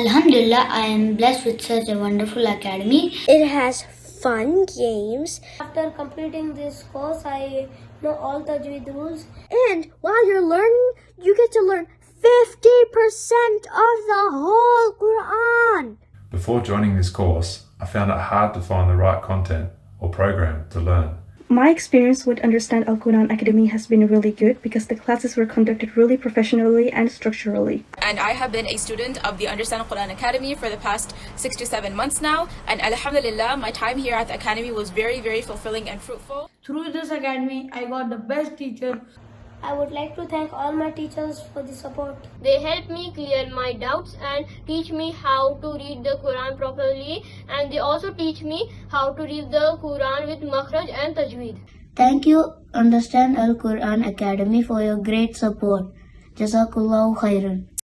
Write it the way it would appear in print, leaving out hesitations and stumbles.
Alhamdulillah, I am blessed with such a wonderful academy. It has fun games. After completing this course, I know all the Tajweed rules. And while you're learning, you get to learn 50% of the whole Quran. Before joining this course, I found it hard to find the right content or program to learn. My experience with Understand Al Quran Academy has been really good because the classes were conducted really professionally and structurally. And I have been a student of the Understand Al Quran Academy for the past 6 to 7 months now. And Alhamdulillah, my time here at the academy was very, very fulfilling and fruitful. Through this academy, I got the best teacher. I would like to thank all my teachers for the support. They helped me clear my doubts and teach me how to read the Quran properly, and they also teach me how to read the Quran with makhraj and tajweed. Thank you, Understand Al Quran Academy, for your great support. Jazakallahu khairan.